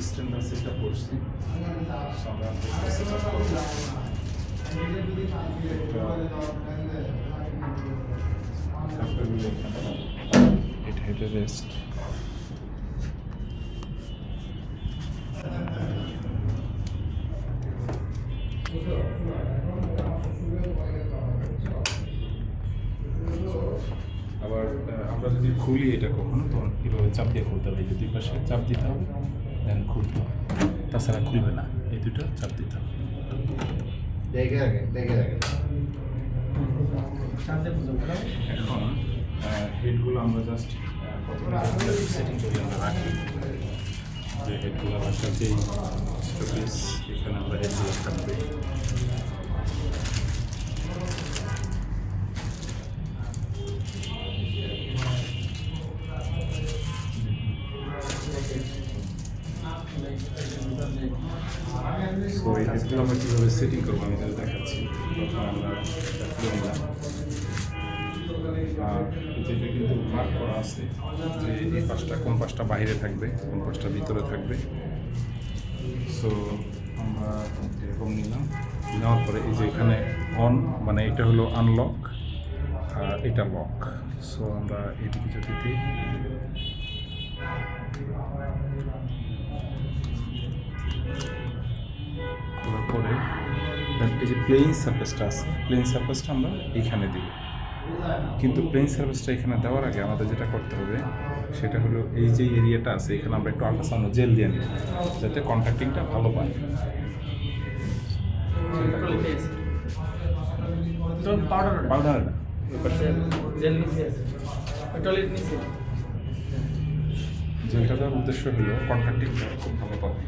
Standard setup করছি। So আমরা setup করব এটা হেডের রেস্ট। আবার আমরা যদি খুলি এটা কখনো তখন কীভাবে চাপ দিয়ে খুলতে হবে, দুই পাশে চাপ দিতে হবে, দেন খুলতে হবে, তাছাড়া খুলবে না। এই দুটো চাপ দিতে হবে। এখন হেডগুলো আমরা জাস্ট প্রথমে সেটিং করি, আমরা রাখি যে হেডগুলো রাখার যে স্টোরেজ, এখানে আমরা হেডগুলো থাকবে। সো এই হেডগুলো আমরা কীভাবে সেটিং করবো আমি তাহলে দেখাচ্ছি। তখন আমরা খুলে নিলাম, আর যেটা কিন্তু মার্ক করা আছে যে এই পাশটা কোন পাশটা বাইরে থাকবে, কোন পাশটা ভিতরে থাকবে। সো আমরা এরকম নিলাম, নেওয়ার পরে এই যে এখানে অন মানে এটা হলো আনলক আর এটা লক। সো আমরা এদিকে যদি দিই, খোলার পরে এই যে প্লেইং সারফেসটা আছে, প্লেইং সারফেসটা আমরা এইখানে দিব। কিন্তু প্লেইং সারফেসটা এখানে দেওয়ার আগে আমাদের যেটা করতে হবে সেটা হলো এই যে এরিয়াটা আছে এখানে আমরা একটু আল্ট্রাসাউন্ড জেল দিয়ে নিই যাতে কন্ট্যাক্টিংটা ভালো পায়। পাউডার না, জেলটা দেওয়ার উদ্দেশ্য হলো কন্ট্যাক্টিংটা খুব ভালো পাবে।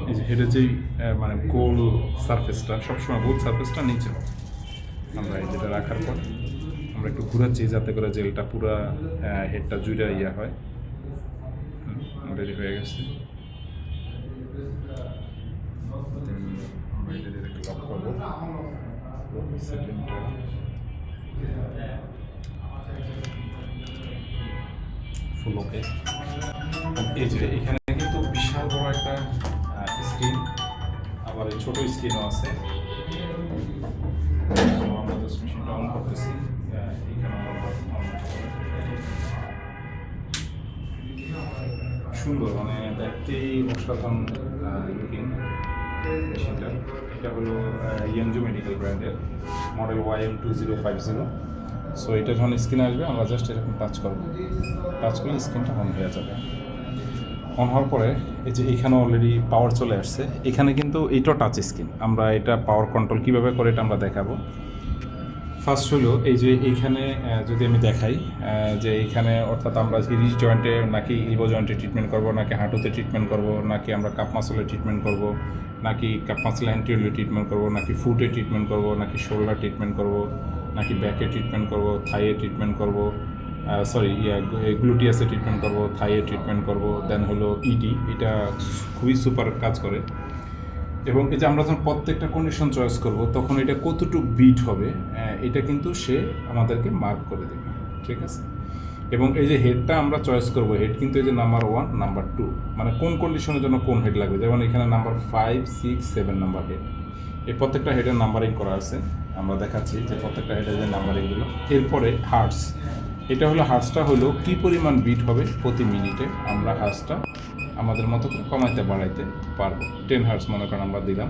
এই যে হেডের যেই মানে গোল সারফেসটা, সবসময় গোল সারফেসটা নিচে আমরা এই যেটা রাখার পর আমরা একটু ঘুরাচ্ছি যাতে করে জেলটা পুরো হেডটা জুড়ে ইয়া হয়। রেডি হয়ে গেছে। আমরা এটা দিয়ে লক করবো, সেটিংটা ফুল ওকে। এই যে এখানে কিন্তু বিশাল বড় একটা স্ক্রিন, আবার এই ছোট স্ক্রিনও আছে। আমরা জাস্ট মেশিনটা অন করতেছি, সুন্দর মানে দেখতেই অসাধারণ লুকিং মেশিনটা। এটা হলো ইয়ানজু মেডিকেল ব্র্যান্ডের মডেল YM2050। সো এটা যখন স্ক্রিন আসবে আমরা জাস্ট এরকম টাচ করবো, টাচ করলে স্ক্রিনটা অন হয়ে যাবে। অন হওয়ার পরে এই যে এখানে অলরেডি পাওয়ার চলে আসছে। এখানে কিন্তু এইটা টাচ স্ক্রিন, আমরা এটা পাওয়ার কন্ট্রোল কীভাবে করে এটা আমরা দেখাবো। ফার্স্ট হলো এই যে এইখানে যদি আমি দেখাই যে এইখানে অর্থাৎ আমরা রিচ জয়েন্টে নাকি ইলবো জয়েন্টে ট্রিটমেন্ট করব, নাকি হাঁটুতে ট্রিটমেন্ট করব, নাকি আমরা কাপ মাসলে ট্রিটমেন্ট করব, নাকি কাপ মাসলে অ্যান্টিরিয়রে ট্রিটমেন্ট করব, নাকি ফুটে ট্রিটমেন্ট করব, নাকি শোল্ডার ট্রিটমেন্ট করব, নাকি ব্যাকে ট্রিটমেন্ট করব, থাইয়ে ট্রিটমেন্ট করব, গ্লুটিয়াসে ট্রিটমেন্ট করব, থাইয়ে ট্রিটমেন্ট করব, দেন হলো ইডি। এটা খুবই সুপার কাজ করে। এবং এই যে আমরা যখন প্রত্যেকটা কন্ডিশন চয়েস করব তখন এটা কতটুকু বিট হবে এটা কিন্তু সে আমাদেরকে মার্ক করে দেবে, ঠিক আছে। এবং এই যে হেডটা আমরা চয়েস করব, হেড কিন্তু এই যে নাম্বার 1 নাম্বার 2 মানে কোন কন্ডিশনের জন্য কোন হেড লাগবে। যেমন এখানে নাম্বার 5, 6, 7 নাম্বার হেড, এই প্রত্যেকটা হেডের নাম্বারিং করা আছে। আমরা দেখাচ্ছি যে প্রত্যেকটা হেডের যে নাম্বারিংগুলো। এরপরে হার্টস, এটা হলো হার্টসটা হলো কী পরিমাণ বিট হবে প্রতি মিনিটে, আমরা হার্টসটা আমাদের মতো করে কমাইতে বাড়াইতে পারবো। 10 হার্টস মনে করেন আমরা দিলাম।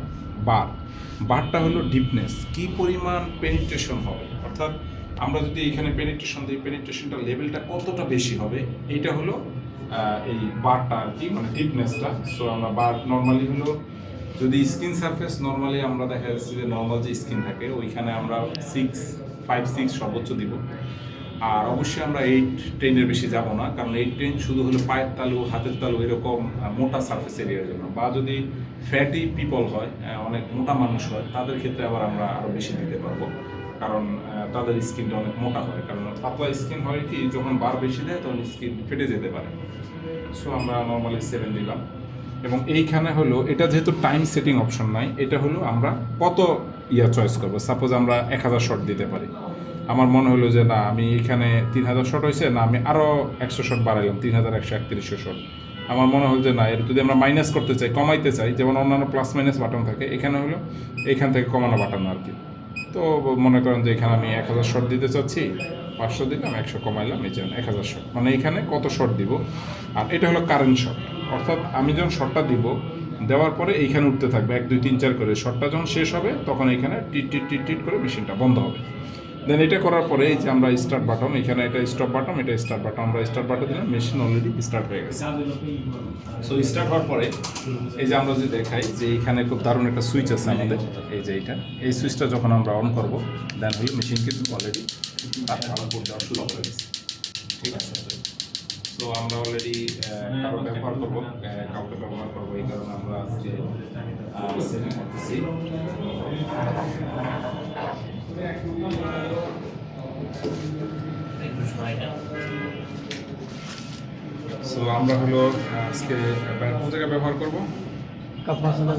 বারটা হলো ডিপনেস, কী পরিমাণ পেনিট্রেশন হবে, অর্থাৎ আমরা যদি এইখানে পেনিট্রেশন দিই পেনিট্রেশনটা লেভেলটা কতটা বেশি হবে, এইটা হলো এই বারটা আর কি, মানে ডিপনেসটা। সো আমরা বার নর্মালি হলো যদি স্কিন সারফেস নর্মালি আমরা দেখা যাচ্ছে যে নর্মাল যে স্কিন থাকে ওইখানে আমরা 5, 6 সর্বোচ্চ দিব। আর অবশ্যই আমরা 8, 10-এর বেশি যাব না, কারণ 8, 10 শুধু হলো পায়ের তালু, হাতের তালু এরকম মোটা সারফেস এরিয়ার জন্য। বা যদি ফ্যাটি পিপল হয়, অনেক মোটা মানুষ হয়, তাদের ক্ষেত্রে আবার আমরা আরও বেশি দিতে পারবো, কারণ তাদের স্কিনটা অনেক মোটা হয়। কারণ পাতলা স্কিন হয় কি যখন বার বেশি দেয় তখন স্কিন ফেটে যেতে পারে। সো আমরা নর্মালি 7 দিলাম। এবং এইখানে হলো এটা যেহেতু টাইম সেটিং অপশন নাই, এটা হলো আমরা কত চয়েস করবো। সাপোজ আমরা 1000 শট দিতে পারি, আমার মনে হলো যে না আমি এখানে 3000 শট হয়েছে, না আমি আরও 100 শট বাড়াইলাম, 3131 শট। আমার মনে হলো যে না এর যদি আমরা মাইনাস করতে চাই, কমাইতে চাই, যেমন অন্যান্য প্লাস মাইনাস বাটন থাকে, এখানে হলো এইখান থেকে কমানো বাটন আর কি। তো মনে করেন যে এখানে আমি 1000 শট দিতে চাচ্ছি, 500 দিলাম, 100 কমাইলাম, এই যে 1000 শট, মানে এখানে কত শট দিব। আর এটা হলো কারেন্ট শট, অর্থাৎ আমি যখন শটটা দিব, দেওয়ার পরে এইখানে উঠতে থাকবে 1 2 3 4 করে। শটটা যখন শেষ হবে তখন এইখানে টিট টিট টিট টিট করে মেশিনটা বন্ধ হবে। দেন এটা করার পরে এই যে আমরা স্টার্ট বাটন, এখানে এটা স্টপ বাটন, এটা স্টার্ট বাটন, আমরা স্টার্ট বাটন দিলাম, মেশিন অলরেডি স্টার্ট হয়ে গেছে। সো স্টার্ট হওয়ার পরে এই যে আমরা যদি দেখাই যে এইখানে খুব দারুণ একটা সুইচ আছে আমাদের, এই যে এইটা, এই সুইচটা যখন আমরা অন করব দেন হলো মেশিন কিন্তু অলরেডি তার আউটপুট দেওয়া শুরু হয়ে গেছে। ঠিক আছে, তো আমরা অলরেডি কাউকে ব্যবহার করবো, এই কারণে আমরা আজকে সেটিং করতেছি। সো আমরা হলো আজকে কোন জায়গায় ব্যবহার করবো, কাপ মশলা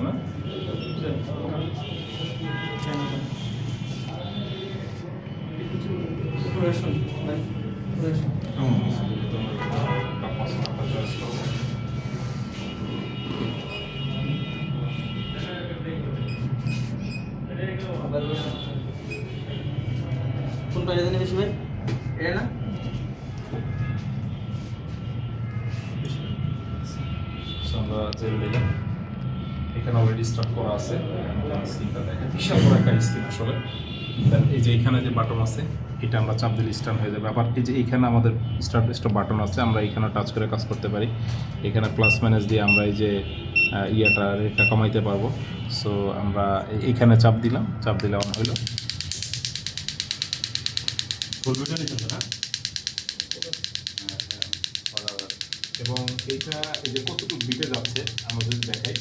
না। কোনটা জানি বেশি ভাই, এটা না? আমরা জেল দিলাম, এখানে অলরেডি স্টার্ট করা আছে। স্ক্রিনটা দেখেন, বিশাল বড় একটা স্ক্রিন আসলে। দেন এই যে এখানে যে বাটন আছে, এটা আমরা চাপ দিলে স্টার্ট হয়ে যাবে। আবার এই যে এইখানে আমাদের স্টার্ট স্টপ বাটন আছে, আমরা এখানে টাচ করে কাজ করতে পারি। এখানে প্লাস মাইনাস দিয়ে আমরা এই যে ইয়াটা রেটটা কমাইতে পারবো। সো আমরা এইখানে চাপ দিলাম, চাপ দিলে অন হইলো। ফুল ভিডিও নিচ্ছেন না? এবং এইটা এই যে কতটুকু বিটে যাচ্ছে আমরা যদি দেখাই,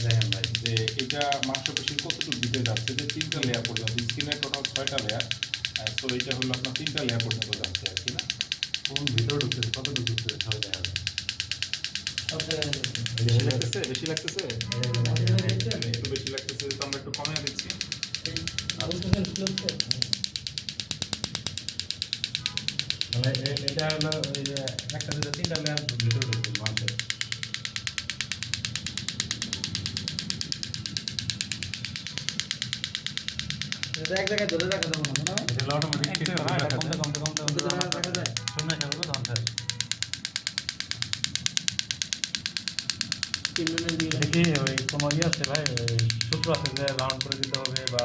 দেখেন ভাই যে এটা মাংসপেশির কতটুকু বিটে যাচ্ছে, যে 3টা লেয়ার পর্যন্ত, স্কিনের টোটাল 6টা লেয়ার। তো এইটা হলো আপনার 3টা লেয়ার পর্যন্ত যাচ্ছে আর কি না। কোন ভিতরে ঢুকতেছে, কতটুকু ঢুকতেছে সবাই দেখা যায়। বেশি লাগতেছে, বেশি লাগতেছে, একটু বেশি লাগতেছে, তো আমরা একটু কমিয়ে দিচ্ছি। মানে এটা হলো ওই যে একটা দুটো 3টা লেয়ার ভিতরে ঢুকছে মাংসের। এক জায়গায় ধরে রাখা যাবে না, এটা অটোমেটিক ঠিক করা, এটা কমতে কমতে কমতে দেখা যায়। শূন্য হিসাবে তখন শেষ। দেখি ওই কোনো ইয়ে আছে ভাই, ওই সূত্র আছে যে রাউন্ড করে দিতে হবে বা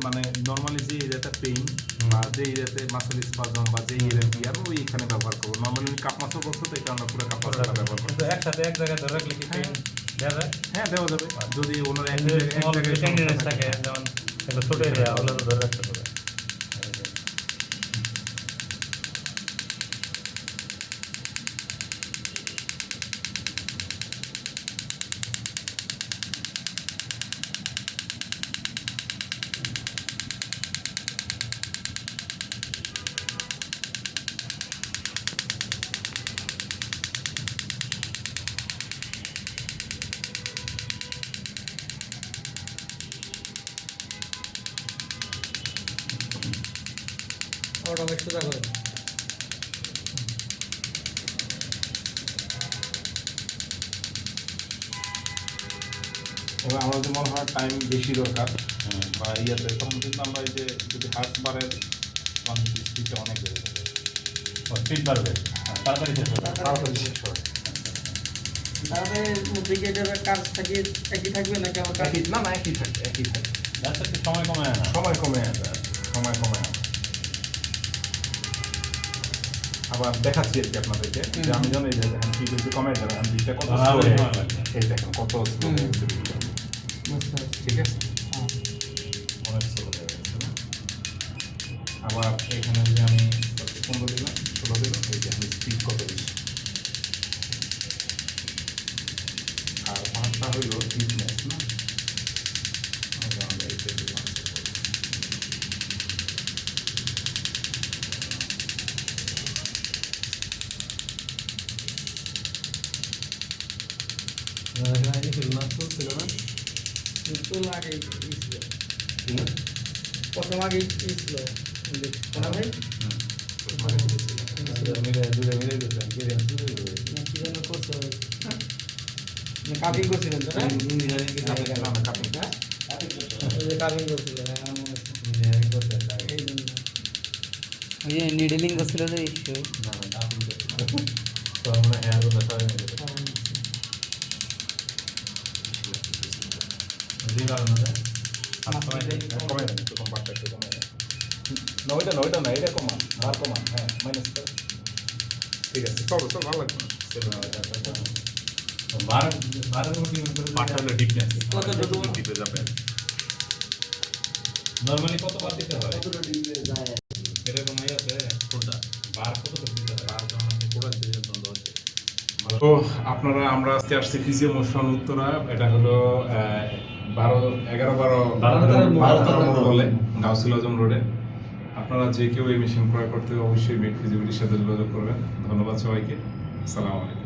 মানে নর্মালি যে এরিয়াতে পেইন বা যে এরিয়াতে মাসেল স্পাজম বা যে এরিয়া বিয়ার ওই এখানে ব্যবহার করবো। নর্মালি কাপ মাসল করছো তো এটা আমরা পুরো কাপ মাসলটা ব্যবহার করবো। একসাথে এক জায়গায় ধরে রাখলে কি পেইন দেওয়া যায়? হ্যাঁ দেওয়া যাবে, যদি ওনার এক জায়গায় থাকে, যেমন একটা ছোট এরিয়া ওগুলো তো ধরে রাখতে হবে। ওটা বেশ সোজা করে। এবার আমরা যদি মনে হয় টাইম বেশি দরকার বা ইয়েতে, তখন কিন্তু আমরা এই যে যদি হার্ট বারের স্পিডটা অনেক বেড়ে যাবে, স্পিড বাড়বে, তাড়াতাড়ি শেষ হবে, তাড়াতাড়ি শেষ হবে। তাহলে মধ্যে কি এটার কাজ থাকে একই থাকবে নাকি আমার কাজ? না না একই থাকে, একই থাকে। সময় কমে আনা, সময় কমে আনা, সময় কমে আনা। আবার দেখাচ্ছি আর কি আপনাদেরকে, যে আমি যখন এই যে দেখেন কি যদি কমে যাবে, আমি দিকটা কত স্লো হয়ে গেছে, এই দেখেন কত স্লো হয়ে গেছে দিকটা। ঠিক আছে, অনেক স্লো হয়ে গেছে না। আবার এখানে যে আমি 15 দিলাম, 16 দিলাম, এই যে আমি স্পিড কত বেশি। আর পাঁচটা হইল ফিটনেস না, আমরা এইটা দিলাম। চুল আগে ছিল প্রথম আগে ছিল কোনা ভাই কি যেন করছে কাপিং করছিলেন তো না কাপিং করছিল এই জন্য ওই যে নিডলিং করছিল যে ইস্যু নয়টা না এটা কমান আর কমান হ্যাঁ মাইনাস ঠিক আছে চলো চল ভালো লাগবে নরমালি কত বার দিতে হয় এরকম আছে কোনটা বার কত দিতে হয় বার যখন আপনি কোড়া দিতে বন্ধ হচ্ছে তো আপনারা আমরা আজকে আসছি ফিজিও মোশন উত্তরা এটা হলো 12 বলে গাউসুল আজম রোডে আপনারা যে কেউ এই মেশিন ক্রয় করতে অবশ্যই মেড ফিজিবিলিটির সাথে যোগাযোগ করবেন ধন্যবাদ সবাইকে আসসালামু আলাইকুম